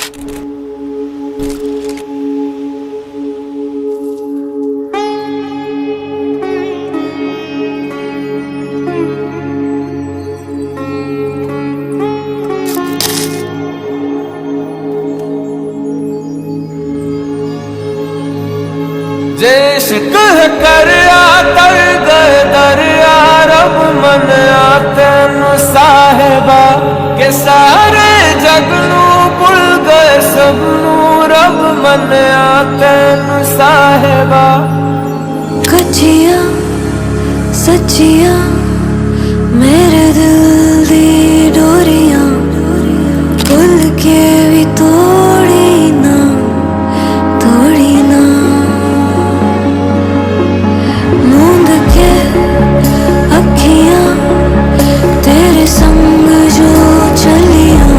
देश कह कर आतर दरिया रब मन आतन साहेबा के सारे जगनू भुल गए सबनू रब मन आतन साहेबा। कच्चियां सच्चियां मेरे दिल दी डोरियां भुल के भी तोड़ी ना मूंद के अखियां तेरे संग जो चलियां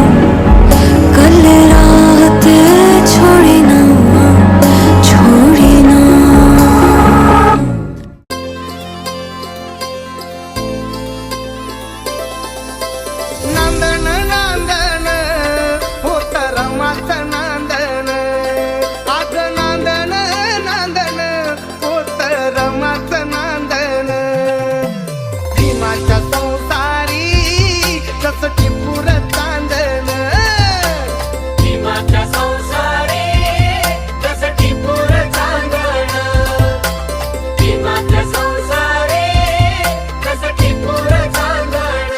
कल रात छोड़ी ना छोड़ी ना। नांदन नांदन होत रमाच नांदन आज नांदन नांदन होत रमाच नांदन भीमाच्या संसारी जस टिपूर चांदन भीमाच्या संसारी जस टिपूर चांदन भीमाच्या संसारी जस टिपूर चांदन।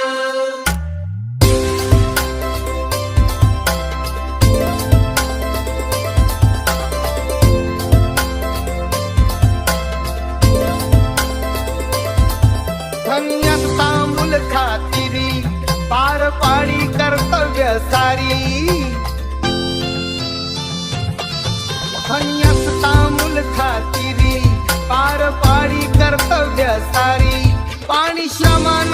धन्यता मूल खातिरी पार पाडी कर्तव्य सारी धन्यता मूल खातिरी पार पाडी कर्तव्य सारी पाणी श्रमाने